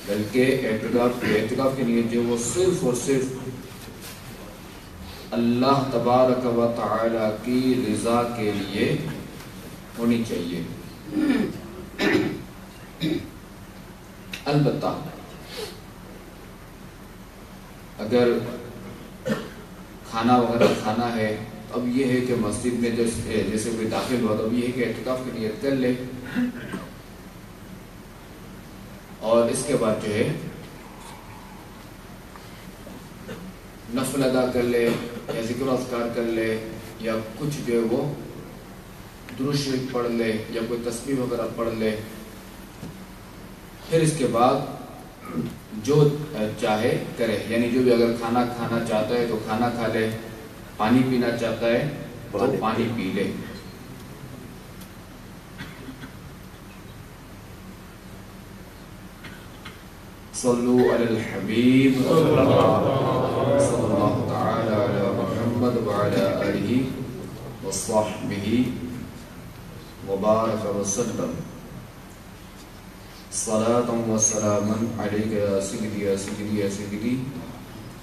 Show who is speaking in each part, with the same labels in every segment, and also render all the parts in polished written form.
Speaker 1: بلکہ اعتکاف کی نیت جو وہ صرف اور صرف اللہ تبارک و تعالی کی رضا کے لیے ہونی چاہیے۔ البتہ اگر کھانا وغیرہ کھانا ہے، اب یہ ہے کہ مسجد میں جیسے کوئی داخل ہوا تو اب یہ ہے کہ اعتکاف کی نیت کر لے، اور اس کے بعد جو ہے نفل ادا کر لے یا ذکر و اذکار کر لے یا کچھ جو ہے وہ درود شریف پڑھ لے یا کوئی تسبیح وغیرہ پڑھ لے، پھر اس کے بعد جو چاہے کرے، یعنی جو بھی اگر کھانا کھانا چاہتا ہے تو کھانا کھا لے، پانی پینا چاہتا ہے تو پانی پی لے۔ صلو علی الحبیب صلی اللہ تعالی علی محمد وعلی آلہ وصحبہ وبارک وسلم۔ صلاۃ و سلاما علیک یا سیدی یا سیدی یا سیدی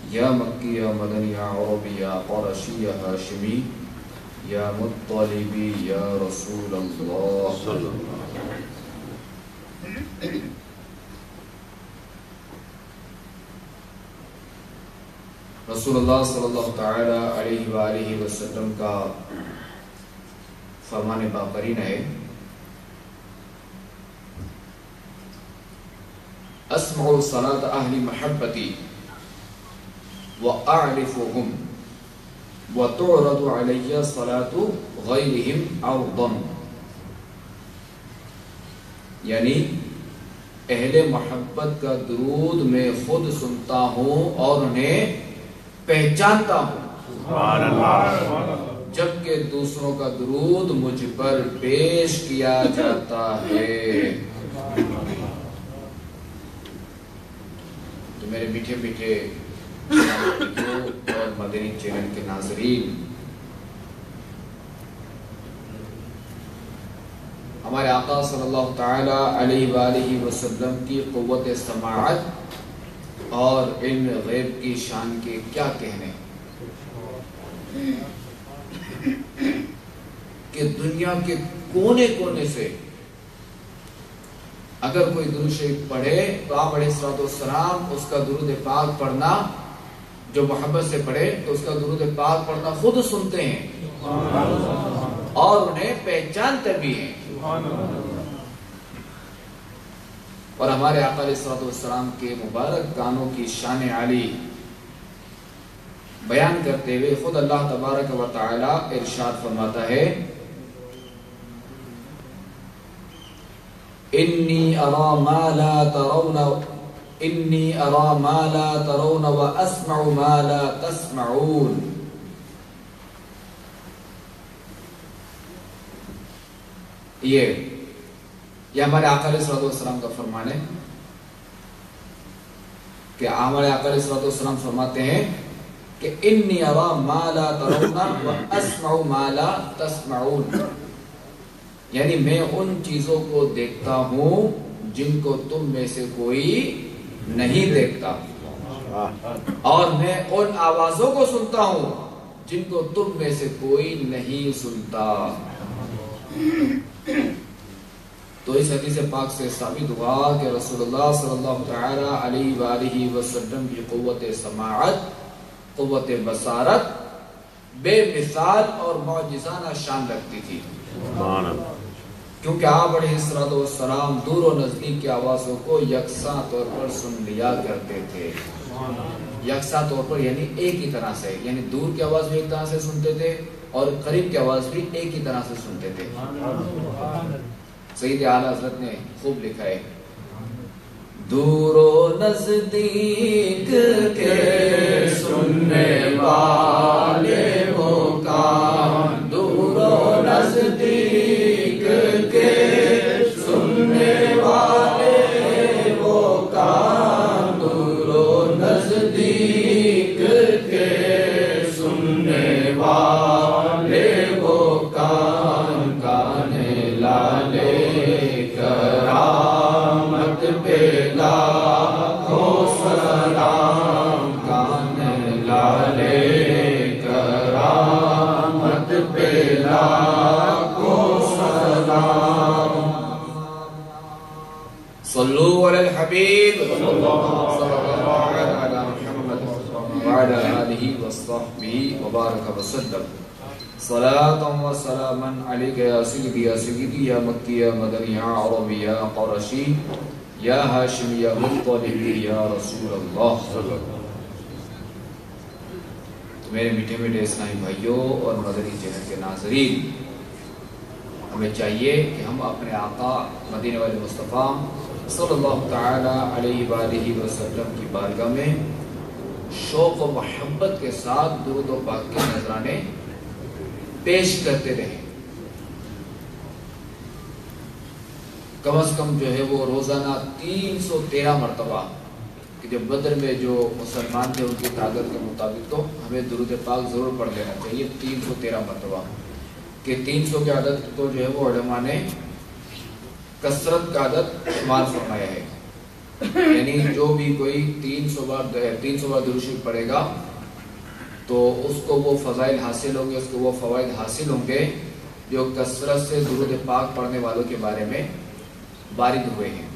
Speaker 1: یا مکی یا مدنی یا عربی یا قرشی یا ہاشمی یا مطلبی یا رسول اللہ۔ رسول اللہ صلی اللہ تعالی علیہ وآلہ وسلم کا فرمان باقرین ہے، اسمع صلاة اہل محبتی واعرفهم وتعرض علی صلاة غیرهم عرضا، یعنی اہل محبت کا درود میں خود سنتا ہوں اور انہیں پہچانتا ہوں، سبحان اللہ، جبکہ دوسروں کا درود مجھ پر پیش کیا جاتا ہے۔ تو میرے میٹھے میٹھے اور مدنی چینل کے ناظرین، ہمارے آقا صلی اللہ تعالی علیہ وآلہ وسلم کی قوت سماعت اور علم غیب کی شان کے کیا کہنے کہ دنیا کے کونے کونے سے اگر کوئی درود شریف پڑھے تو آپ علیہ الصلوۃ والسلام اس کا درود پاک پڑھنا، جو محبت سے پڑھے تو اس کا درود پاک پڑھنا خود سنتے ہیں اور انہیں پہچانتے بھی ہیں۔ اور ہمارے آقا علیہ الصلوۃ والسلام کے مبارک کانوں کی شان عالی بیان کرتے ہوئے خود اللہ تبارک و تعالی ارشاد فرماتا ہے، انی ارا ما لا ترون انی ارا ما لا ترون واسمع ما لا تسمعون۔ یہ ہمارے آقا علیہ الصلوۃ والسلام کا فرمان ہے کہ ہمارے آقا علیہ الصلوۃ والسلام فرماتے ہیں کہ انی ارا ما لا ترون واسمع ما لا تسمعون، یعنی میں ان چیزوں کو دیکھتا ہوں جن کو تم میں سے کوئی نہیں دیکھتا، اور میں ان آوازوں کو سنتا ہوں جن کو تم میں سے کوئی نہیں سنتا۔ تو اس حدیث پاک سے ثابت ہوا کہ رسول اللہ صلی اللہ تعالی علیہ وآلہ وسلم کی قوت سماعت، قوت بصارت بے مثال اور معجزانہ شان رکھتی تھی، کیونکہ آپ علیہ السلام دور و نزدیک کی آوازوں کو یکساں طور پر سن لیا کرتے تھے۔ یکساں طور پر یعنی ایک ہی طرح سے، یعنی دور کی آواز بھی ایک طرح سے سنتے تھے اور قریب کی آواز بھی ایک ہی طرح سے سنتے تھے۔ سید اعلیٰ حضرت نے خوب لکھا ہے، دور و نزدیک کے سننے والے وہ کان، دور و نزدیک کے سننے والے وہ کان، دور و نزدیک کے سننے والے وہ کان، کان لالے کرامت پہ لا صلو علی الحبیب صلی اللہ علی محمد وعلی آلہ وصحبہ وبارک وسلم صلاۃ و سلاما علیک یا سیدی یا سیدی یا مکی یا مدنی یا عربی یا قرشی یا ہاشمی یا مطلبی یا رسول اللہ۔ میرے میٹھے میٹھے اسلامی بھائیوں اور مدنی چینل کے ناظرین، ہمیں چاہیے کہ ہم اپنے آقا مدینے والے مصطفیٰ صلی اللہ تعالی علیہ وآلہ وسلم کی بارگاہ میں شوق و محبت کے ساتھ درود و پاک کے نذرانے پیش کرتے رہے۔ کم از کم جو ہے وہ روزانہ 313 مرتبہ، کہ جب بدر میں جو مسلمان تھے ان کی طاقت کے مطابق تو ہمیں درود پاک ضرور پڑھ لینا چاہیے 313 مرتبہ، کہ 300 کے عدد کو جو ہے وہ علماء نے کثرت کا عدد شمار فرمایا ہے، یعنی جو بھی کوئی 300 بار درود شریف پڑھے گا تو اس کو وہ فضائل حاصل ہوں گے، اس کو وہ فوائد حاصل ہوں گے جو کثرت سے درود پاک پڑھنے والوں کے بارے میں وارد ہوئے ہیں۔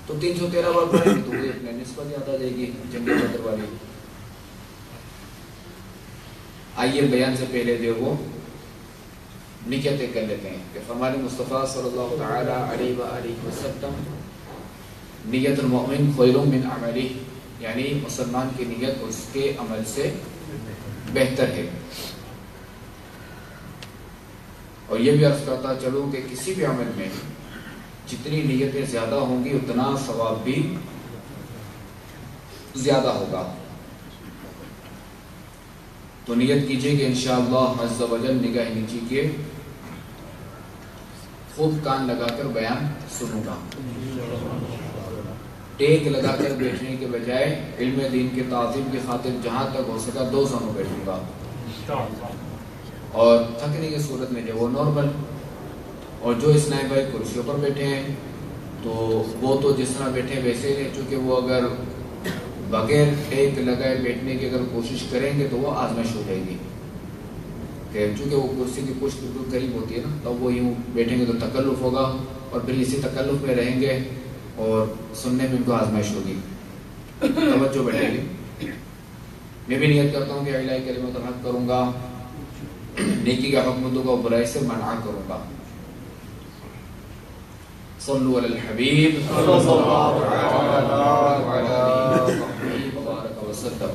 Speaker 1: تو 313 بار پڑھیں گے تو وہ اپنے نسبت یاد آ جائے گی جنگ بدر والی۔ آئیے بیان سے پہلے جو وہ نیتیں کر لیتے ہیں کہ فرمان مصطفیٰ صلی اللہ تعالی علیہ وآلہ وسلم نیت المؤمن خیر من عملہ، یعنی مسلمان کی نیت اس کے عمل سے بہتر ہے۔ اور یہ بھی عرض کرتا چلوں کہ کسی بھی عمل میں جتنی نیتیں زیادہ ہوں گی اتنا ثواب بھی زیادہ ہوگا۔ تو نیت کیجئے کہ انشاءاللہ عز و جل نگاہ نیچی کے خوب کان لگا کر بیان سنوں گا، ٹیک لگا کر بیٹھنے کے بجائے علم دین کے تعظیم کی خاطر جہاں تک ہو سکا 2 سنوں بیٹھوں گا، اور تھکنے کی صورت میں جو وہ نارمل۔ اور جو اسلامی بھائی کرسیوں پر بیٹھے ہیں تو وہ تو جس طرح بیٹھے ہیں ویسے ہی، چونکہ وہ اگر بغیر ٹیک لگائے بیٹھنے کی اگر کوشش کریں گے تو وہ آزمائش ہو جائے گی، کہ چونکہ وہ کرسی کی پشت بالکل قریب ہوتی ہے نا، تب وہ یوں بیٹھیں گے تو تکلف ہوگا، اور پھر اسی تکلف میں رہیں گے اور سننے میں ان کو آزمائش ہوگی، توجہ بڑھے گی۔ میں بھی نیت کرتا ہوں کہ الہی کلمت الحق کروں گا، نیکی کا حکم دوں گا، برائی سے منع کروں گا۔ صلو علی الحبیب صلی اللہ علیہ وسلم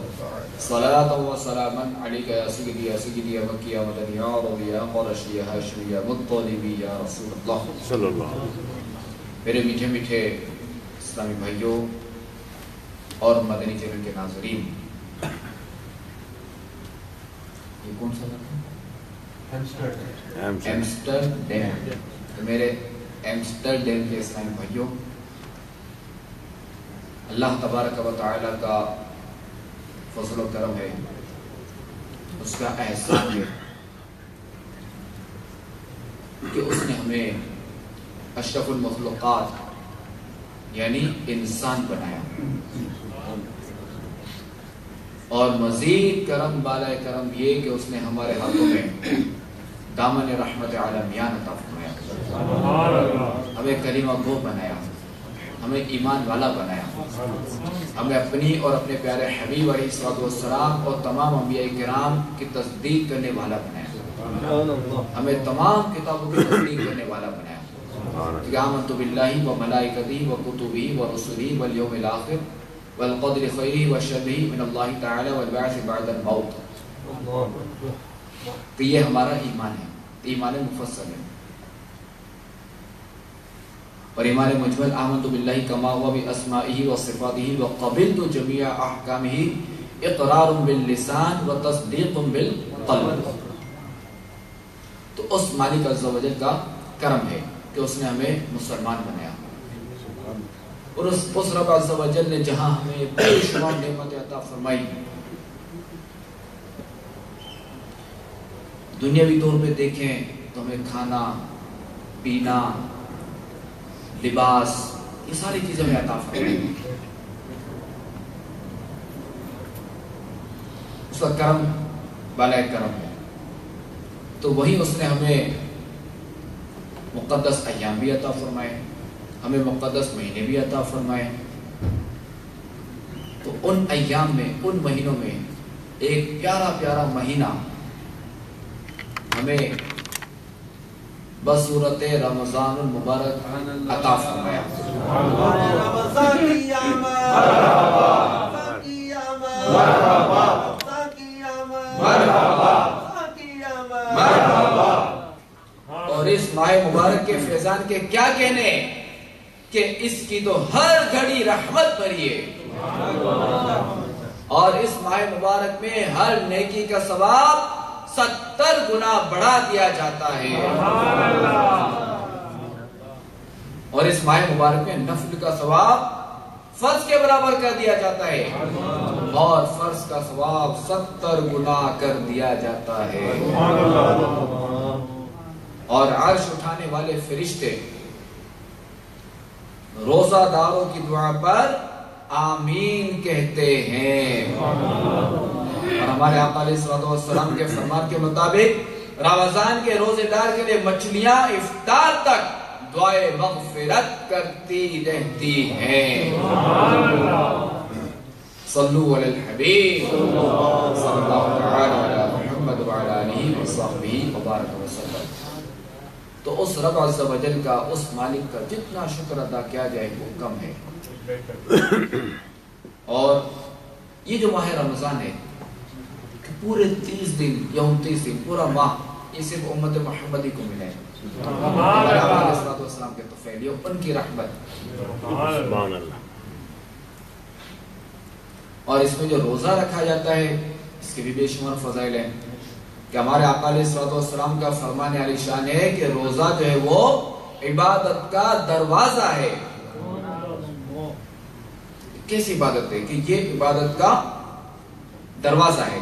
Speaker 1: صلاۃ و سلاما علیک یا سیدی یا سیدی یا مکی یا مدنی یا عربی یا قرشی یا ہاشمی یا مطلبی یا رسول اللہ صلی اللہ علیہ وسلم۔ میرے میٹھے میٹھے اسلامی بھائیوں اور مدنی چینل کے ناظرین، یہ کون سا ایمسٹرڈیم؟ تو میرے ایمسٹرڈیم کے اسلامی بھائیوں، اللہ تبارک و تعالی کا فضل و کرم ہے، اس کا احسان ہے کہ اس نے ہمیں اشرف المخلوقات یعنی انسان بنایا، اور مزید کرم بالائے کرم یہ کہ اس نے ہمارے ہاتھوں میں دامن رحمت عالمیان عطا فرمایا، ہمیں کلمہ گو بنایا، ہمیں ایمان والا بنایا، ہمیں اپنی اور اپنے پیارے حبیب علیہ الصلوۃ والسلام اور تمام انبیاء کرام کی تصدیق کرنے والا بنایا، ہمیں تمام کتابوں کی تصدیق کرنے والا بنایا، کہ آمنت باللہ و ملائکتہ و کتبہ و رسلہ والیوم الآخر والقدر خیرہ و شرہ من اللہ تعالی والبعث بعد الموت۔ تو یہ ہمارا ایمان ہے، ایمان مفصل ہے، اور ایمان مجمل آمنت باللہ کما ہوا باسمائہ و صفاتہ وقبلت جمیع احکامہ اقرار باللسان و تصدیق بالقلب۔ تو اس مالک عز و جل کا کرم ہے کہ اس نے ہمیں مسلمان بنایا، اور اس رب عز و جل نے جہاں ہمیں بے شمار نعمتیں عطا فرمائی، دنیاوی طور پہ دیکھیں تو ہمیں کھانا پینا لباس یہ ساری چیزیں ہمیں عطا فرمائی، اس کا کرم بالائے کرم ہے۔ تو وہی اس نے ہمیں مقدس ایام بھی عطا فرمائے، ہمیں مقدس مہینے بھی عطا فرمائے. تو ان ایام میں، ان مہینوں میں ایک پیارا پیارا مہینہ ہمیں بصورت رمضان المبارک عطا فرمایا. اور اس ماہ مبارک کے فیضان کے کیا کہنے کہ اس کی تو ہر گھڑی رحمت بھری ہے، اور اس ماہ مبارک میں ہر نیکی کا ثواب 70 گنا بڑھا دیا جاتا ہے. اور اس ماہ مبارک میں نفل کا ثواب فرض کے برابر کر دیا جاتا ہے، اور فرض کا ثواب 70 گنا کر دیا جاتا ہے. اور عرش اٹھانے والے فرشتے روزہ داروں کی دعا پر آمین کہتے ہیں. اور ہمارے آقا علیہ الصلوۃ والسلام کے فرمان کے مطابق رمضان کے روزے دار کے لیے مچھلیاں افطار تک دعائے مغفرت کرتی رہتی ہیں. صلو علی الحبیب صلی اللہ تعالی علی محمد وعلی آلہ وصحبہ وبارک وسلم. تو اس رب عز و جل کا، اس مالک کا جتنا شکر ادا کیا جائے وہ کم ہے. اور یہ جو ماہ رمضان ہے کہ پورے 30 دن یا 29 دن پورا ماہ یہ صرف امت محمدی کو ملے. ہمارے آقا علیہ الصلوۃ والسلام کے توفیل، ان کی رحمت. سبحان اللہ. اور اس میں جو روزہ رکھا جاتا ہے اس کے بھی بے شمار فضائل ہیں کہ ہمارے آقا علیہ الصلوۃ والسلام کا فرمان علی شان ہے کہ روزہ جو ہے وہ عبادت کا دروازہ ہے. کیسی عبادت ہے کہ یہ عبادت کا دروازہ ہے.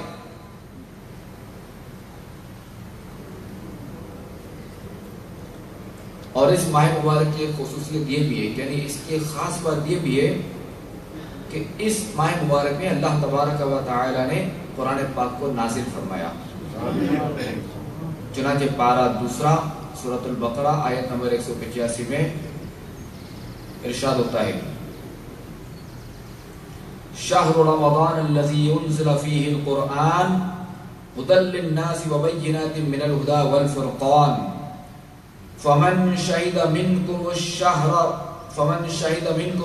Speaker 1: اور اس ماہ مبارک کی خصوصیت یہ بھی ہے، یعنی اس کی خاص بات یہ بھی ہے کہ اس ماہ مبارک میں اللہ تبارک و تعالی نے قرآن پاک کو نازل فرمایا. چنانچہ پارہ 2 سورۃ البقرہ آیت نمبر 185 میں ارشاد ہوتا ہے: شہر رمضان الذی انزل فیہ القرآن ھدی للناس وبینات من الھدی والفرقان فمن شہد منکم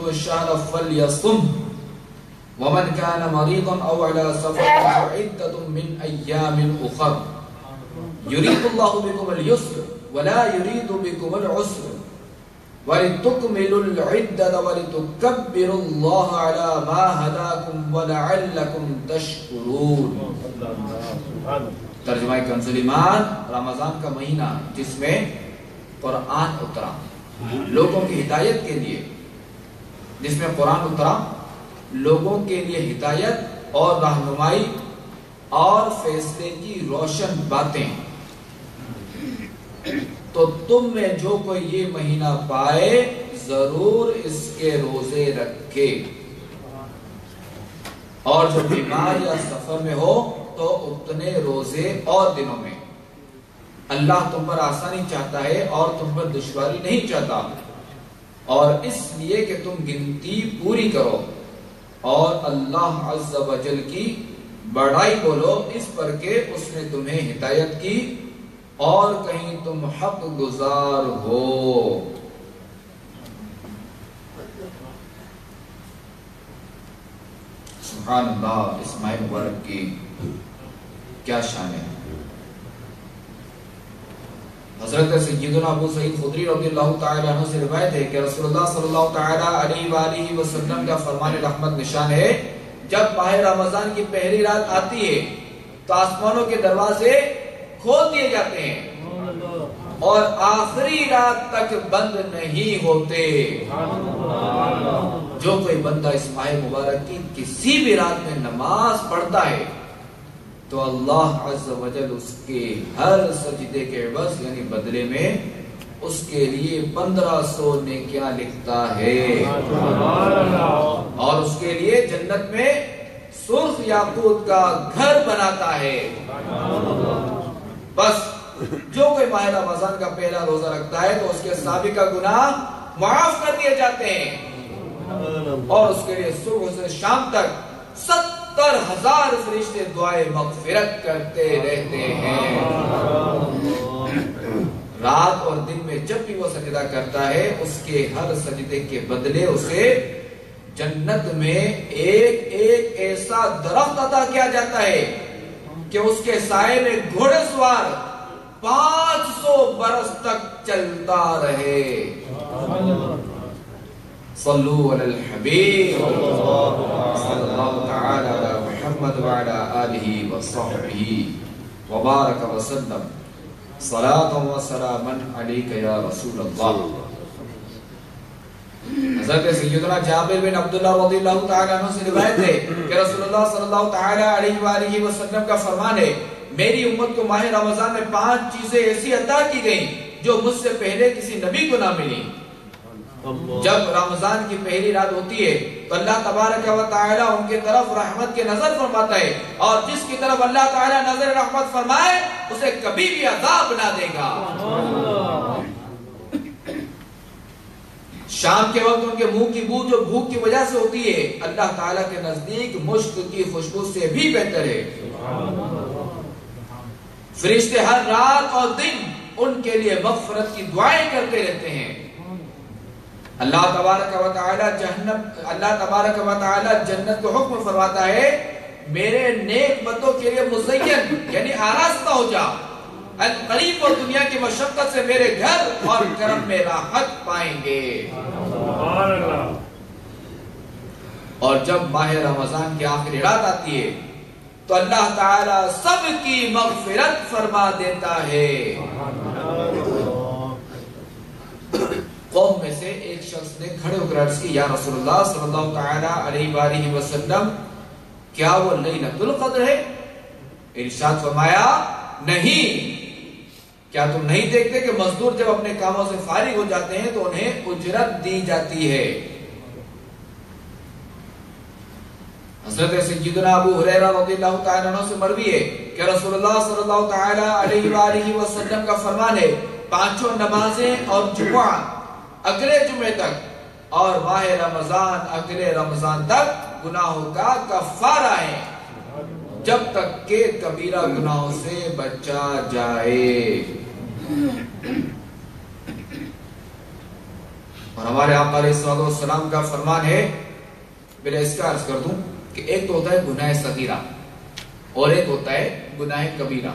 Speaker 1: الشہر فلیصم ومن كان مريضا او على سفر فعدة من ايام اخر يريد الله بكم اليسر ولا يريد بكم العسر ولتكملوا العدة ولتكبروا الله على ما هداكم ولعلكم تشكرون. ترجمہ کنز ایمان: رمضان کا مہینہ جس میں قرآن اترا لوگوں کی ہدایت کے لیے، جس میں قرآن اترا لوگوں کے لیے ہدایت اور رہنمائی اور فیصلے کی روشن باتیں. تو تم میں جو کوئی یہ مہینہ پائے ضرور اس کے روزے رکھے، اور جو بیمار یا سفر میں ہو تو اتنے روزے اور دنوں میں. اللہ تم پر آسانی چاہتا ہے اور تم پر دشواری نہیں چاہتا، اور اس لیے کہ تم گنتی پوری کرو اور اللہ عز و جل کی بڑائی بولو اس پر کہ اس نے تمہیں ہدایت کی اور کہیں تم حق گزار ہو. سبحان اللہ. اس ماہ مبارک کی کیا شان ہے. حضرت سیدنا ابو سعید خدری رضی اللہ تعالی عنہ سے روایت ہے کہ رسول اللہ صلی اللہ تعالی علیہ وآلہ وسلم کا فرمان رحمت نشان ہے: جب ماہ رمضان کی پہلی رات آتی ہے تو آسمانوں کے دروازے کھول دیے جاتے ہیں اور آخری رات تک بند نہیں ہوتے. جو کوئی بندہ اس ماہ مبارک کی کسی بھی رات میں نماز پڑھتا ہے تو اللہ عز و جل اس کے ہر سجدے کے عوض یعنی بدلے میں اس کے لیے 1500 نیکیاں لکھتا ہے، اور اس کے لیے جنت میں سرخ یاقوت کا گھر بناتا ہے. بس جو کوئی ماہ رمضان کا پہلا روزہ رکھتا ہے تو اس کے سابقہ گناہ معاف کر دیے جاتے ہیں، اور اس کے لیے صبح سے شام تک 70,000 فرشتے دعائے مغفرت کرتے رہتے ہیں۔ رات اور دن میں جب بھی وہ سجدہ کرتا ہے، اس کے ہر سجدے کے بدلے اسے جنت میں ایک ایک ایسا درخت عطا کیا جاتا ہے کہ اس کے سائے میں گھوڑے سوار 500 برس تک چلتا رہے۔ صلو علی الحبیب صلی اللہ تعالی علی محمد وعلی آلہ وصحبہ وبارک وسلم صلاۃ و سلاما علیک یا رسول اللہ۔ حضرت سیدنا جابر بن عبداللہ رضی اللہ تعالی عنہ سے روایت ہے کہ رسول اللہ صلی اللہ تعالی علیہ وآلہ وسلم کا فرمان ہے، میری امت کو ماہ رمضان میں 5 چیزیں ایسی عطا کی گئیں جو مجھ سے پہلے کسی نبی کو نہ ملی۔ جب رمضان کی پہلی رات ہوتی ہے تو اللہ تبارک و تعالی ان کی طرف رحمت کی نظر فرماتا ہے، اور جس کی طرف اللہ تعالی نظر رحمت فرمائے اسے کبھی بھی عذاب نہ دے گا۔ شام کے وقت ان کے منہ کی بو جو بھوک کی وجہ سے ہوتی ہے، اللہ تعالیٰ کے نزدیک مشک کی خوشبو سے بھی بہتر ہے۔ فرشتے ہر رات اور دن ان کے لیے مغفرت کی دعائیں کرتے رہتے ہیں۔ اللہ تبارک و تعالی جنت کو حکم فرماتا ہے، میرے نیک بندوں کے لیے مزین یعنی آراستہ ہو جا، قریب اور دنیا کی مشقت سے میرے گھر اور کرم میں راحت پائیں گے۔ اور جب ماہ رمضان کی آخری رات آتی ہے تو اللہ تعالی سب کی مغفرت فرما دیتا ہے۔ قوم میں سے ایک شخص نے کھڑے ہو کر عرض کی، یا رسول اللہ صلی اللہ تعالی علیہ وآلہ وسلم، کیا وہ لیلۃ القدر ہے؟ ارشاد فرمایا، نہیں۔ کیا تم نہیں دیکھتے کہ مزدور جب اپنے کاموں سے فارغ ہو جاتے ہیں تو انہیں اجرت دی جاتی ہے؟ حضرت سیدنا ابو ہریرہ رضی اللہ تعالی عنہ سے مروی ہے کہ رسول اللہ صلی اللہ تعالی علیہ وآلہ وسلم کا فرمان ہے، 5 نمازیں اور جمعہ اگلے جمعے تک اور ماہ رمضان اگلے رمضان تک گناہوں کا کفارہ ہے، جب تک کہ کبیرہ گناہوں سے بچا جائے۔ اور ہمارے آقا علیہ الصلوۃ والسلام کا فرمان ہے، بلا اس کا عرض کر دوں کہ ایک تو ہوتا ہے گناہ صغیرہ اور ایک ہوتا ہے گناہ کبیرہ۔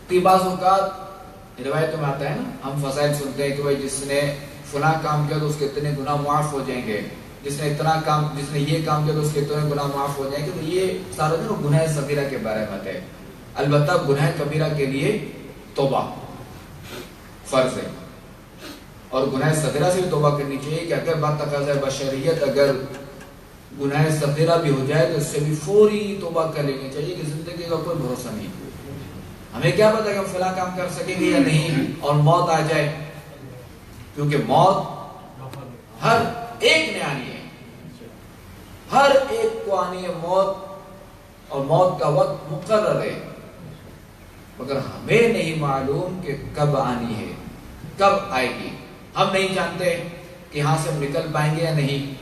Speaker 1: کہ بعض اوقات روایتوں میں آتا ہے نا، ہم فضائل سنتے ہیں کہ بھائی جس نے فلاں کام کیا تو اس کے اتنے گناہ معاف ہو جائیں گے، جس نے یہ کام کیا تو اس کے اتنے گناہ معاف ہو جائیں گے۔ تو یہ سارا دن گناہ صغیرہ کے بارے میں ہے۔ البتہ گناہ کبیرہ کے لیے توبہ فرض ہے، اور گناہ صغیرہ سے بھی توبہ کرنی چاہیے کہ اگر بات تقاضا بشریت اگر گناہ صغیرہ بھی ہو جائے تو اس سے بھی فوری توبہ کر لینی چاہیے کہ زندگی کا کوئی بھروسہ نہیں۔ ہمیں کیا پتا کہ ہم فلاں کام کر سکیں گے یا نہیں، اور موت آ جائے، کیونکہ موت ہر ایک نے آنی ہے، ہر ایک کو آنی ہے موت، اور موت کا وقت مقرر ہے، مگر ہمیں نہیں معلوم کہ کب آنی ہے، کب آئے گی۔ ہم نہیں جانتے کہ یہاں سے ہم نکل پائیں گے یا نہیں،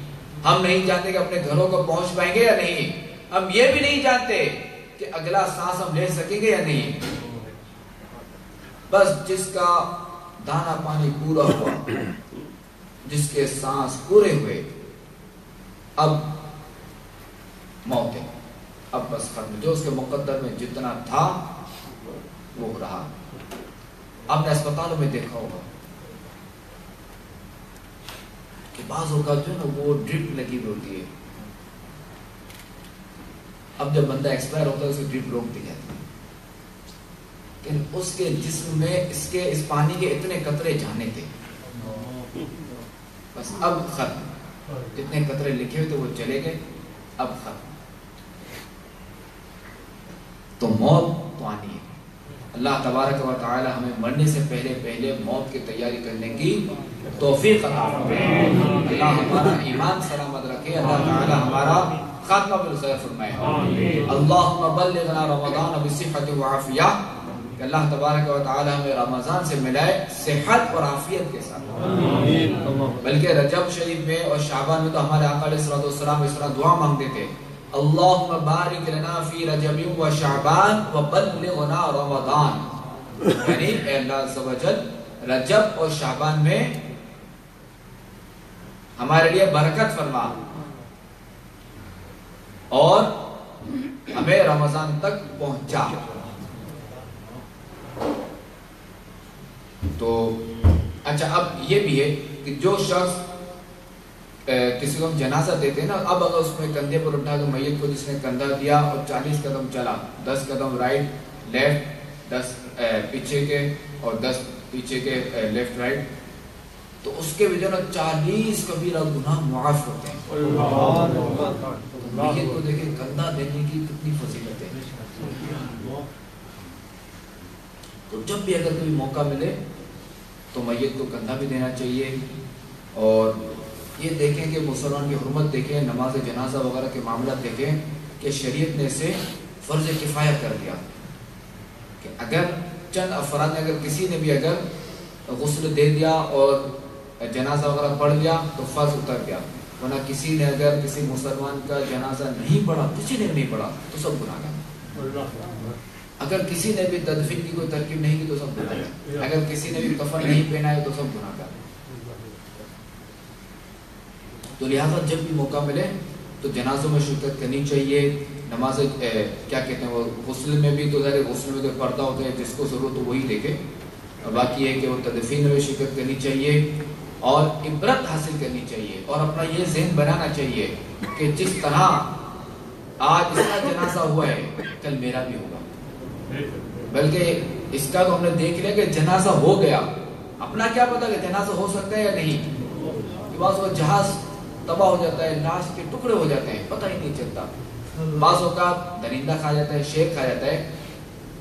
Speaker 1: ہم نہیں جانتے کہ اپنے گھروں کو پہنچ پائیں گے یا نہیں، ہم یہ بھی نہیں جانتے کہ اگلا سانس ہم لے سکیں گے یا نہیں۔ بس جس کا دانا پانی پورا ہوا، جس کے سانس پورے ہوئے، اب موت ہے، اب بس ختم، جو اس کے مقدر میں جتنا تھا وہ رہا۔ آپ نے اسپتالوں میں دیکھا ہوگا کہ بعض اوقات جو ہے نا وہ ڈرپ لگی ہوتی ہے، اب جب بندہ ایکسپائر ہوتا ہے اسے ڈرپ روک دی جاتی ہے، لیکن اس کے جسم میں اس پانی کے اتنے قطرے جانے تھے، بس اب ختم، جتنے قطرے لکھے ہوئے تھے وہ چلے گئے، اب ختم۔ تو موت تو آنی ہے۔ اللہ تبارک و تعالی ہمیں مرنے سے پہلے موت کی تیاری کرنے کی توفیق عطا فرمائے، اللہ ہمارا ایمان سلامت رکھے، اللہ تعالی ہمارا خاتمہ بالخیر فرمائے۔ اللہم بلغنا رمضان بصحت و عافیہ کہ اللہ تبارک و تعالی ہمیں رمضان سے ملائے صحت اور عافیت کے ساتھ. بلکہ رجب شریف میں اور شعبان میں تو ہمارے آقا علیہ الصلوۃ والسلام اس طرح دعا مانگتے تھے، اللہم بارک لنا فی رجب و شعبان وبلغنا رمضان. یعنی اے اللہ عز و جل رجب اور شعبان میں ہمارے لیے برکت فرما اور ہمیں رمضان تک پہنچا. تو اچھا اب یہ بھی ہے کہ جو شخص کسی کو ہم جنازہ دیتے ہیں نا، اب اگر اس میں کندھے پر اٹھا کے میت کو جس نے کندھا دیا اور 40 قدم چلا، 10 قدم رائٹ لیفٹ، 10 پیچھے کے اور 10 پیچھے کے لیفٹ رائٹ، تو اس کے وجہ سے 40 کبیرہ گناہ معاف ہوتے ہیں. میت کو دیکھیں کندھا دینے کی کتنی فضیلت ہے. تو جب بھی اگر کوئی موقع ملے تو میت کو کندھا بھی دینا چاہیے. اور یہ دیکھیں کہ مسلمان کی حرمت دیکھیں، نماز جنازہ وغیرہ کے معاملات دیکھیں کہ شریعت نے اسے فرض کفایہ کر دیا کہ اگر چند افراد نے، اگر کسی نے بھی اگر غسل دے دیا اور جنازہ وغیرہ پڑھ لیا تو فرض اتر گیا. ورنہ کسی نے اگر کسی مسلمان کا جنازہ نہیں پڑھا، کسی نے نہیں پڑھا تو سب گناہگار. اگر کسی نے بھی تدفین کی کوئی ترکیب نہیں کی تو سب گناہگار. اگر کسی نے بھی کفن نہیں پہنا ہے تو سب گناہگار. تو لہٰذا جب بھی موقع ملے تو جنازوں میں شرکت کرنی چاہیے. نماز کیا کہتے ہیں وہ غسل میں بھی تو ظاہر غسل میں تو پردہ ہوتا ہے، جس کو ضرورت ہو وہی دیکھے. باقی ہے کہ وہ تدفین میں شرکت کرنی چاہیے اور عبرت حاصل کرنی چاہیے اور اپنا یہ ذہن بنانا چاہیے کہ جس طرح آج اس کا جنازہ ہوا ہے کل میرا بھی ہوگا. بلکہ اس کا تو ہم نے دیکھ لیا کہ جنازہ ہو گیا، اپنا کیا پتا کہ جنازہ ہو سکتا ہے یا نہیں. بعض وہ جہاز تباہ ہو جاتا ہے، لاش کے ٹکڑے ہو جاتے ہیں، پتہ ہی نہیں چلتا. بعض اوقات درندہ کھا جاتا ہے، شیر کھا جاتا ہے،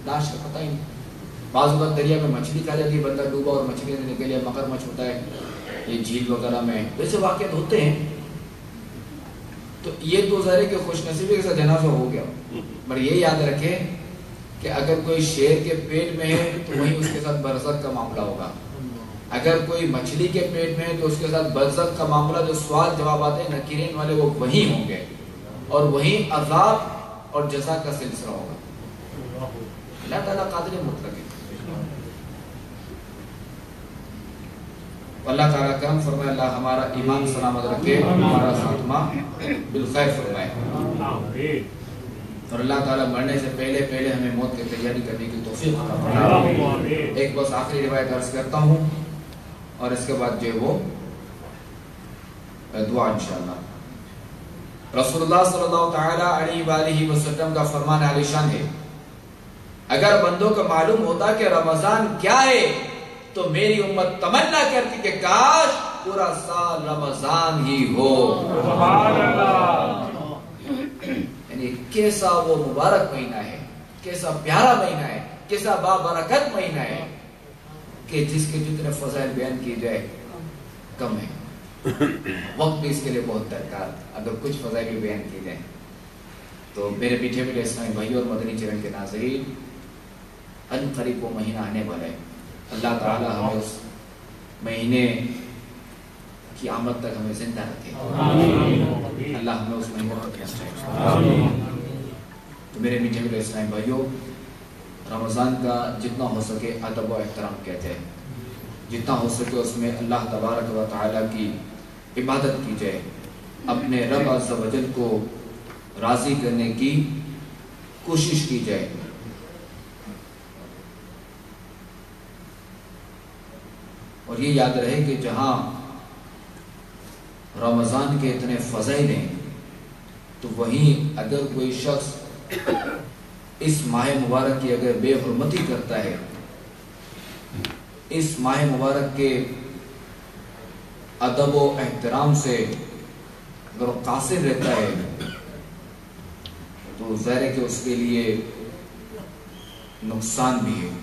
Speaker 1: لاش کا پتہ ہی نہیں. بعض اوقات دریا میں مچھلی کھا جاتی ہے، بندہ ڈوبا اور مچھلی نے نکل لیا، مگر مچھ ہوتا ہے یہ جھیل وغیرہ میں، ویسے واقعات ہوتے ہیں. تو یہ تو ظاہر ہے کہ خوش نصیبی کے ساتھ جنازہ ہو گیا. پر یہ یاد رکھیں کہ اگر کوئی شیر کے پیٹ میں ہے تو وہیں اس کے ساتھ برزخ کا معاملہ ہوگا. اگر کوئی مچھلی کے پیٹ میں ہے تو اس کے ساتھ برزخ کا معاملہ، جو سوال جوابات ہیں نکیرین والے، وہ وہیں ہوں گے اور وہیں عذاب اور جزا کا سلسلہ ہوگا. اللہ تعالیٰ قادر مطلق ہے. اللہ تعالیٰ کرم فرمائے، اللہ ہمارا ایمان سلامت رکھے، ہمارا خاتمہ بالخیر فرمائے، اور اللہ تعالیٰ مرنے سے پہلے پہلے ہمیں موت کی تیاری کرنے کی توفیق عطا فرمائے. ایک بس آخری روایت عرض کرتا ہوں اور اس کے بعد جو وہ دعا انشاءاللہ. رسول اللہ صلی اللہ تعالی علیہ وآلہ وسلم کا فرمان عالی شان ہے، اگر بندوں کو معلوم ہوتا کہ رمضان کیا ہے تو میری امت تمنا کرتی کہ کاش پورا سال رمضان ہی ہو. سبحان اللہ. یعنی کیسا وہ مبارک مہینہ ہے، کیسا پیارا مہینہ ہے، کیسا بابرکت مہینہ ہے کہ جس کے جتنے فضائل بیان کی جائے کم ہے. وقت بھی اس کے لیے بہت درکار. اگر کچھ فضائل بھی بیان کی جائیں تو میرے پیچھے میرے اسلامی بھائی اور مدنی چینل کے ناظرین، ان قریب وہ مہینہ آنے والا ہے. اللہ تعالی ہمیں اس مہینے کی آمد تک ہمیں زندہ رکھے. اللہ ہمیں اس مہینے تک پہنچائے. تو میرے میٹھے میرے اسلامی بھائیوں، رمضان کا جتنا ہو سکے ادب و احترام کہتے ہیں، جتنا ہو سکے اس میں اللہ تبارک و تعالیٰ کی عبادت کی جائے، اپنے رب عز و جل کو راضی کرنے کی کوشش کی جائے. اور یہ یاد رہے کہ جہاں رمضان کے اتنے فضائل ہیں تو وہیں اگر کوئی شخص اس ماہ مبارک کی اگر بے حرمتی کرتا ہے، اس ماہ مبارک کے ادب و احترام سے اگر وہ قاصر رہتا ہے تو ظاہر ہے کہ اس کے لیے نقصان بھی ہے.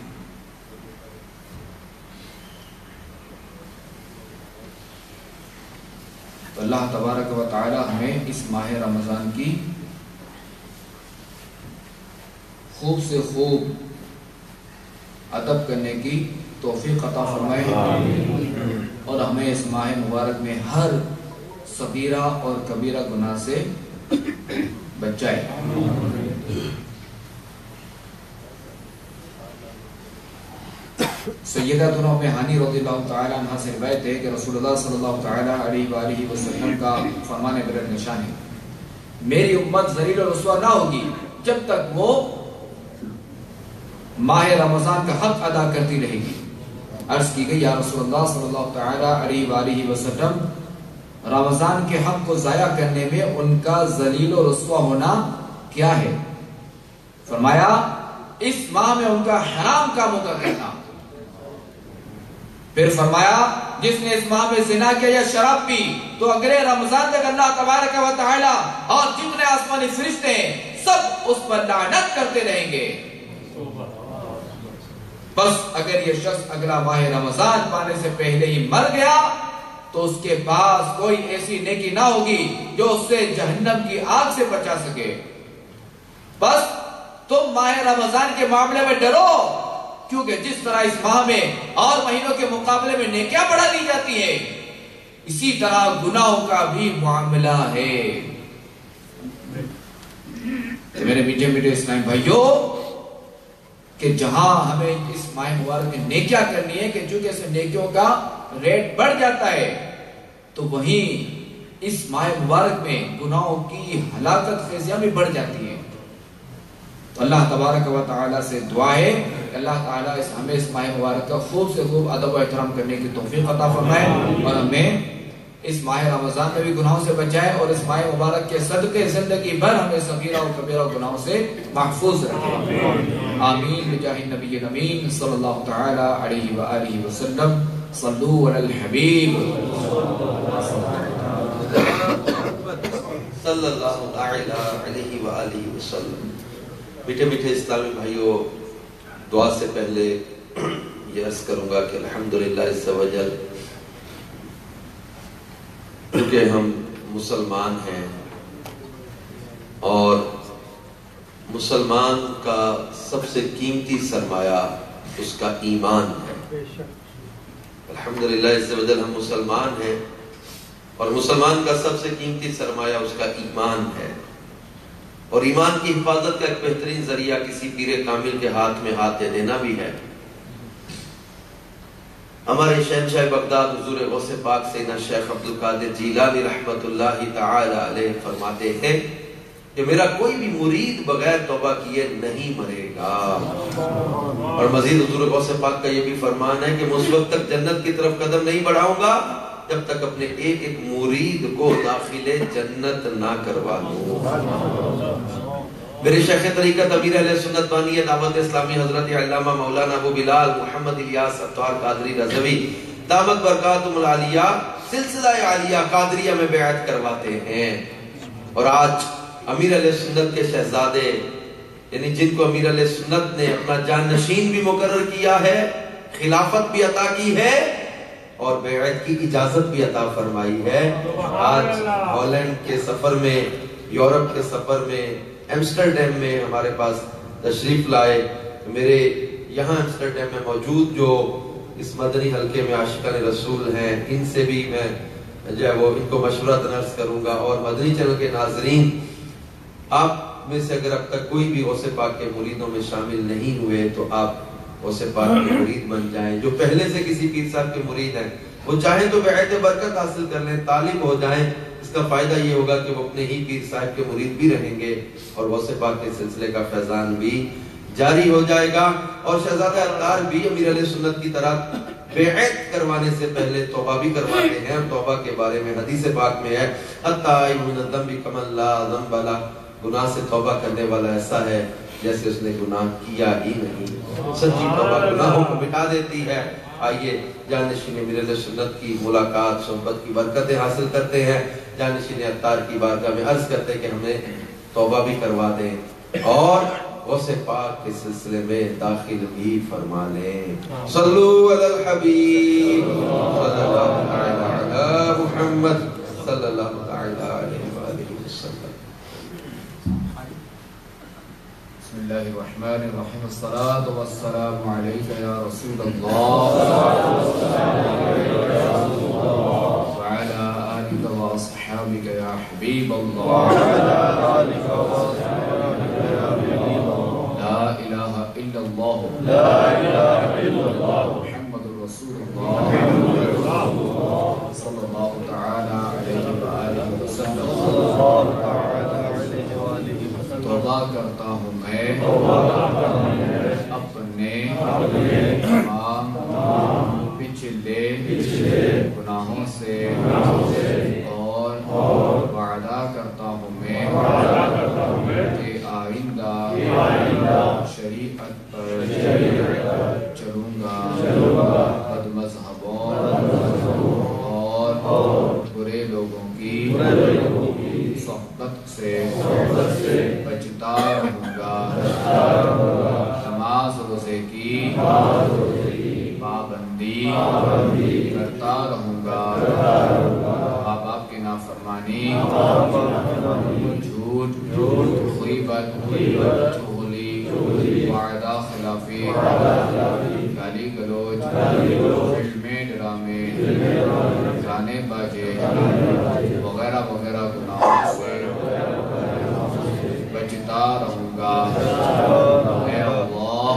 Speaker 1: تو اللہ تبارک و تعالی ہمیں اس ماہ رمضان کی خوب سے خوب ادب کرنے کی توفیق عطا فرمائے اور ہمیں اس ماہ مبارک میں ہر صغیرہ اور کبیرہ گناہ سے بچائے۔ سیدتنا ام ہانی رضی اللہ تعالی عنہ سے روایت ہے کہ رسول اللہ صلی اللہ تعالی علیہ وآلہ وسلم کا فرمان برد نشان ہے، میری امت ذلیل و رسوا نہ ہوگی جب تک وہ ماہ رمضان کا حق ادا کرتی رہے گی۔ عرض کی گئی یا رسول اللہ صلی اللہ تعالی علیہ وآلہ وسلم، رمضان کے حق کو ضائع کرنے میں ان کا ذلیل و رسوا ہونا کیا ہے؟ فرمایا اس ماہ میں ان کا حرام کاموں کا کرنا۔ پھر فرمایا جس نے اس ماہ میں زنا کیا یا شراب پی تو اگلے رمضان تک اللہ تبارک و تعالی اور جتنے آسمانی فرشتے ہیں سب اس پر لعنت کرتے رہیں گے۔ بس اگر یہ شخص اگلا ماہ رمضان پانے سے پہلے ہی مر گیا تو اس کے پاس کوئی ایسی نیکی نہ ہوگی جو اس سے جہنم کی آگ سے بچا سکے۔ بس تم ماہ رمضان کے معاملے میں ڈرو، کیونکہ جس طرح اس ماہ میں اور مہینوں کے مقابلے میں نیکیاں بڑھا دی جاتی ہیں، اسی طرح گناہوں کا بھی معاملہ ہے۔ تو میرے میٹھے میٹھے اسلام بھائیوں، کہ جہاں ہمیں اس ماہ مبارک میں نیکیاں کرنی ہے کہ چونکہ اس نیکیوں کا ریٹ بڑھ جاتا ہے، تو وہیں اس ماہ مبارک میں گناہوں کی ہلاکت خیزیاں بھی بڑھ جاتی ہیں۔ تو اللہ تبارک و تعالیٰ سے دعا ہے کہ اللہ تعالیٰ ہمیں اس ماہ مبارک کا خوب سے خوب ادب و احترام کرنے کی توفیق عطا فرمائے اور ہمیں اس ماہ رمضان میں بھی گناہوں سے بچائے اور اس ماہ مبارک کے صدقے زندگی بھر ہمیں صغیرہ و کبیرہ گناہوں سے محفوظ رکھے۔ آمین بجاہ النبی الامین صلی اللہ تعالی علیہ وآلہ وسلم۔ صلو علی الحبیب
Speaker 2: صلی اللہ تعالی علیہ وآلہ وسلم۔ میٹھے میٹھے اسلامی بھائیوں، دعا سے پہلے یہ عرض کروں گا کہ الحمدللہ عز و جل، کیونکہ ہم مسلمان ہیں اور مسلمان کا سب سے قیمتی سرمایہ اس کا ایمان ہے۔ الحمدللہ عز و جل ہم مسلمان ہیں اور مسلمان کا سب سے قیمتی سرمایہ اس کا ایمان ہے، اور ایمان کی حفاظت کا ایک بہترین ذریعہ کسی پیر کامل کے ہاتھ میں ہاتھ دے دینا بھی ہے۔ ہمارے شہنشاہ بغداد حضور غوث پاک سیدنا شیخ عبدالقادر جیلانی رحمت اللہ تعالی علیہ فرماتے ہیں کہ میرا کوئی بھی مرید بغیر توبہ کیے نہیں مرے گا، اور مزید حضور غوث پاک کا یہ بھی فرمان ہے کہ میں اس وقت تک جنت کی طرف قدم نہیں بڑھاؤں گا جب تک اپنے ایک ایک مرید کو داخل جنت نہ کروا دوں۔ میرے شیخ طریقت امیر اہل سنت بانی دعوت اسلامی حضرت علامہ مولانا ابو بلال محمد الیاس اتار قادری رضوی دامت برکاتہم العالیہ سلسلہ عالیہ قادریہ میں بیعت کرواتے ہیں، اور آج امیر اہل سنت کے شہزادے یعنی جن کو امیر اہل سنت نے اپنا جانشین بھی مقرر کیا ہے، خلافت بھی عطا کی ہے اور بیعت کی اجازت بھی عطا فرمائی ہے، آج ہالینڈ کے سفر میں، یورپ کے سفر میں، ایمسٹرڈیم میں ہمارے پاس تشریف لائے۔ میرے یہاں ایمسٹرڈیم میں موجود جو اس مدنی حلقے میں عاشقان رسول ہیں، ان سے بھی میں جو ہے وہ ان کو مشورہ عرض کروں گا، اور مدنی چینل کے ناظرین، آپ میں سے اگر اب تک کوئی بھی غوث پاک کے مریدوں میں شامل نہیں ہوئے تو آپ غوث پاک کے مرید بن جائیں۔ جو پہلے سے کسی پیر صاحب کے مرید ہیں وہ چاہیں تو بیعت برکت حاصل کر لیں، طالب ہو جائیں، اس کا فائدہ یہ ہوگا کہ وہ اپنے ہی پیر صاحب کے مرید بھی رہیں گے اور غوث پاک کے سلسلے کا فیضان بھی جاری ہو جائے گا، اور شہزادہ اتار بھی امیر علیہ سنت کی طرح بیعت کروانے سے پہلے توبہ بھی کرواتے ہیں۔ توبہ کے بارے میں حدیث پاک میں ہے التائب من الذنب کمن لا ذنب لہ، گناہ سے توبہ کرنے والا ایسا ہے جیسے اس نے گناہ کیا ہی نہیں۔ سچی توبہ گناہوں کو مٹا دیتی ہے۔ آئیے جانشین امیر علیہ سنت کی ملاقات صحبت کی برکتیں حاصل کرتے ہیں۔ جانشین اتار کی بارگاہ میں عرض کرتے کہ ہمیں توبہ بھی کروا دیں اور غوث پاک کے سلسلے میں داخل بھی فرما لیں۔ صلو علی الحبیب صلی اللہ علی محمد صلی اللہ علیہ وآلہ وسلم۔
Speaker 1: الله الرحمن الرحيم الصلاة والسلام عليك يا رسول الله وعلى آلك وأصحابك يا حبيب الله لا إله إلا الله محمد رسول الله صلى الله تعالى عليه وآله وسلم توبہ کرتا ہوں میں اپنے تمام پچھلے گناہوں سے اور وعدہ کرتا ہوں میں کہ آئندہ شریعت پر چلوں گا، بد مذہبوں اور برے لوگوں کی صحبت سے بچتا رہوں گا، نماز روزے کی پابندی کرتا رہوں گا، ماں باپ کی نافرمانی، جھوٹ، غیبت، چغلی، وعدہ خلافی، گالی گلوچ، فلمیں، ڈرامے، گانے باجے وغیرہ وغیرہ گناہوں سے بچتا رہوں گا۔ اے اللہ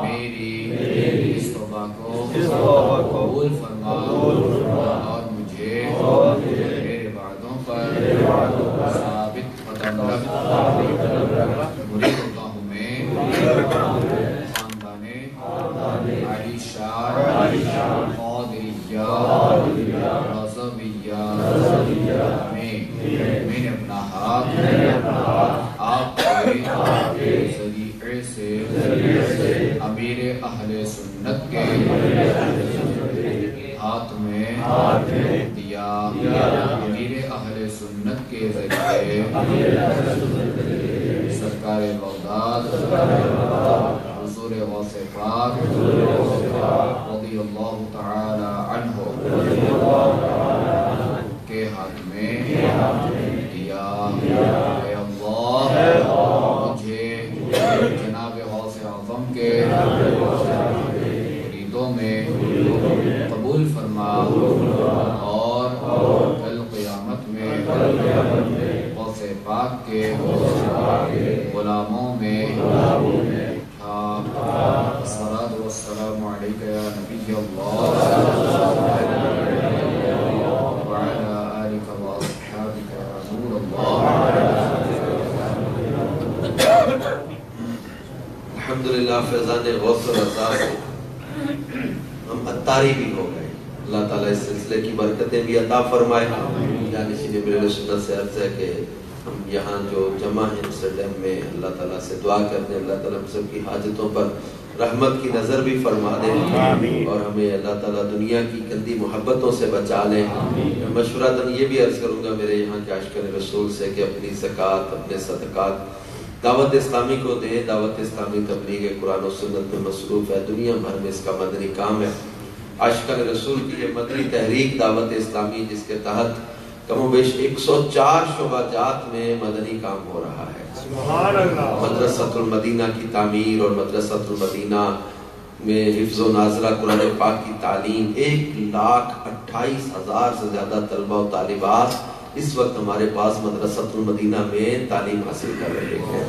Speaker 1: میری اس توبہ کو قبول فرما اور مجھے میرے وعدوں پر ثابت قدم رکھ۔ مرید ہوتا ہوں میں خاندان علی شار قادریہ رضویہ میں نے اپنا ہاتھ آپ کے ذریعے سے امیر اہل سنت کے ہاتھ میں دیا، امیر اہل سنت کے ذریعے سرکار بغداد حضور غوث پاک رضی اللہ تعالی عنہ کے ہاتھ میں دیا۔ اے اللہ مجھے جناب غوث اعظم کے مریدوں میں قبول فرما اور کل قیامت میں غوث پاک کے غلاموں میں الصلاة والسلام علیک یا نبی اللہ وعلی آلک واصحابک یا رسول اللہ۔
Speaker 2: الحمدللہ فیضان غوث و رضا سے ہم عطاری بھی ہو گئے۔ اللہ تعالیٰ اس سلسلے کی برکتیں بھی عطا فرمائے۔ جانشین بریل سنت سے عرض ہے کہ ہم یہاں جو جمع ہیں امسٹرڈیم میں اللہ تعالیٰ سے دعا کرتے ہیں اللہ تعالیٰ ہم سب کی حاجتوں پر رحمت کی نظر بھی فرما دیں اور ہمیں اللہ تعالیٰ دنیا کی گندی محبتوں سے بچا لیں۔ میں مشورتاً یہ بھی عرض کروں گا میرے یہاں کے عاشقان رسول سے کہ اپنی زکوٰۃ، اپنے صدقات دعوت اسلامی کو دیں۔ دعوت اسلامی تبلیغ قرآن و سنت میں مصروف ہے، دنیا بھر میں اس کا مدنی کام ہے۔ عاشقان رسول کی یہ مدنی تحریک دعوت اسلامی جس کے تحت کم و بیش 104 شعبہ جات میں مدنی کام ہو رہا ہے۔ مدرسۃ المدینہ کی تعمیر اور مدرسۃ المدینہ میں حفظ و ناظرہ قرآن پاک کی تعلیم، 1,28,000 سے زیادہ طلبہ و طالبات اس وقت ہمارے پاس مدرسۃ المدینہ میں تعلیم حاصل کر رہے ہیں،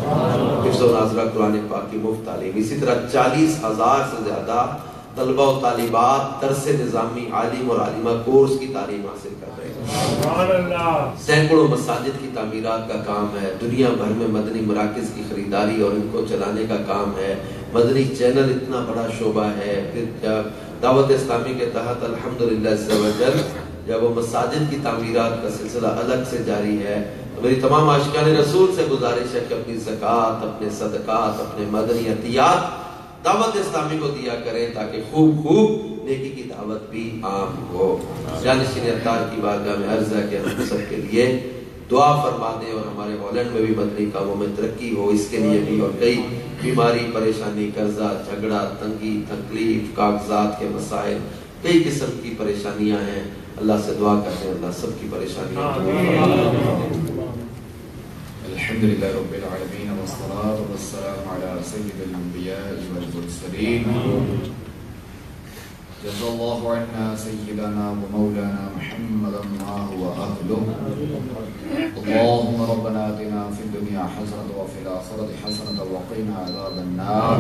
Speaker 2: حفظ و ناظرہ قرآن پاک کی مفت تعلیم۔ اسی طرح 40,000 سے زیادہ طلبہ و طالبات درس نظامی عالم اور عالمہ کورس کی تعلیم حاصل کر رہے ہیں۔ سینکڑوں مساجد کی تعمیرات کا کام ہے، دنیا بھر میں مدنی مراکز کی خریداری اور ان کو چلانے کا کام ہے، مدنی چینل اتنا بڑا شعبہ ہے۔ پھر دعوت اسلامی کے تحت الحمدللہ عز و جل جب وہ مساجد کی تعمیرات کا سلسلہ الگ سے جاری ہے، تو میری تمام عاشقان رسول سے گزارش ہے کہ اپنی زکوٰۃ، اپنے صدقات، اپنے مدنی عطیات دعوت اسلامی کو دیا کریں تاکہ خوب نیکی کی دعوت بھی عام ہو۔ جانشین عطار کی بارگاہ میں عرض ہے کہ ہم سب کے لیے دعا فرما دیں اور ہمارے ہالینڈ میں بھی مدنی کاموں میں ترقی ہو، اس کے لیے بھی، اور کئی بیماری، پریشانی، قرضہ، جھگڑا، تنگی، تکلیف، کاغذات کے مسائل، کئی قسم کی پریشانیاں ہیں، اللہ سے دعا کرتے ہیں اللہ سب کی پریشانیاں
Speaker 1: الحمد لله رب العالمين والصلاة والسلام على سيد الأنبياء والمرسلين جزا الله عنا سيدنا ومولانا محمدا ما هو أهله. اللهم ربنا آتنا في الدنيا حسنة وفي الآخرة حسنة وقنا عذاب النار.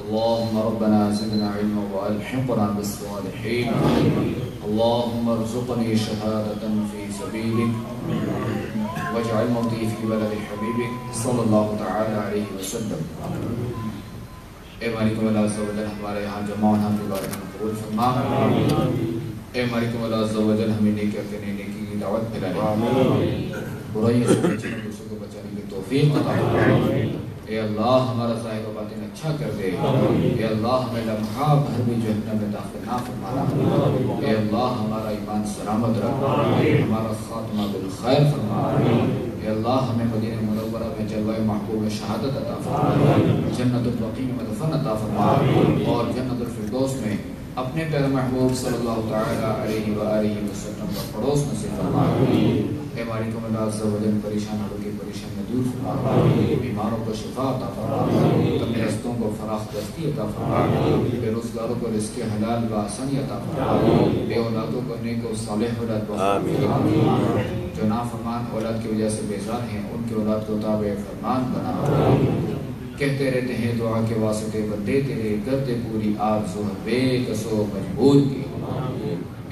Speaker 1: اللهم ربنا زدنا علما وألحقنا بالصالحين. اللهم ارزقني شهادة في سبيلك واجعل موتي في بلد حبيبك صلی اللہ تعالی علیہ وسلم. اے مالک مولا عز و جل ہمارے یہاں جمع ہونا کی بارگاہ میں قبول فرما. اے مالک مولا عز و جل ہمیں نیکی کرنے نیکی کی دعوت دلائے. برائیوں سے بچنے دوسروں کو بچانے کی توفیق عطا فرما. اے اللہ ہمارا ظاہر و باطن اچھا کر دے. اے اللہ ہمیں لمحہ بھر بھی جہنم میں داخل نہ فرمانا. اے اللہ ہمارا ایمان سلامت رکھ. ہمارا خاتمہ بالخیر فرما. اے اللہ ہمیں مدینہ منورہ میں جلوہ محبوب شہادت عطا فرما. جنت البقیع میں دفن عطا فرما اور جنت الفردوس میں اپنے پیارے محبوب صلی اللہ تعالی علیہ وآلہ وسلم کا پڑوس نصیب فرما. اے مالک مولا عز و جل پریشان لوگوں کی پریشانی دور فرما. بیماروں کو شفا عطا فرما. اپنے رستوں کو فراخ دستی عطا فرما. بے روزگاروں کو رزق حلال و آسانی عطا فرما. بے اولادوں کو نیک و صالح اولاد بخشا. جو نافرمان اولاد کی وجہ سے بیزار ہیں ان کی اولاد کو تابع فرمان بنا. کہتے رہتے ہیں دعا کے واسطے بندے تیرے کرتے پوری آرزو بے کسو مجبور کی.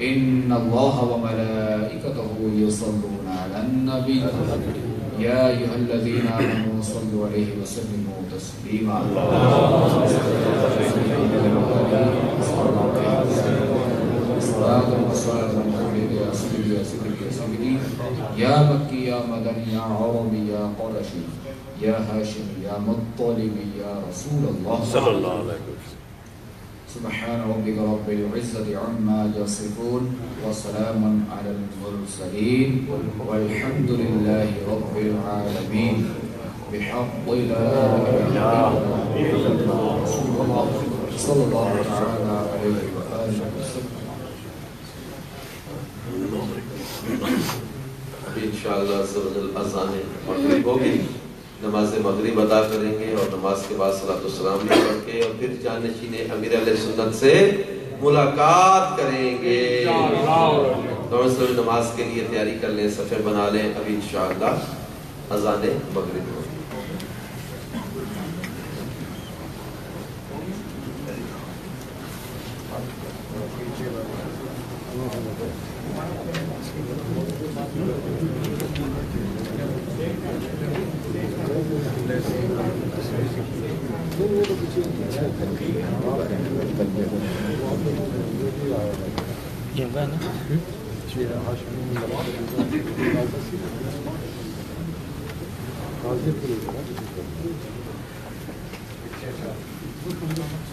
Speaker 1: ان اللہ و ملائکتہ یصلون علی النبی یا ایھا الذین آمنوا صلوا علیہ وسلموا تسلیما. یا مکی یا مدنی یا عربی یا قرشی یا ہاشمی یا مطلبی یا رسول اللہ صلی اللہ علیہ وسلم. سبحان ربک رب العزة عما یصفون وسلام علی المرسلین والحمد للہ رب العالمین. بحق لا الہ الا رسول اللہ صلی اللہ تعالی علیہ وآلہ وسلم.
Speaker 2: ابھی انشاءاللہ اذان مغرب ہوگی. نماز مغرب ادا کریں گے اور نماز کے بعد صلاۃ السلام بھی پڑھ کے اور پھر جانشین امیر علیہ سنت سے ملاقات کریں گے. نماز کے لیے تیاری کر لیں, صفے بنا لیں. ابھی انشاءاللہ اذان مغرب ہوگی.
Speaker 3: Thank you.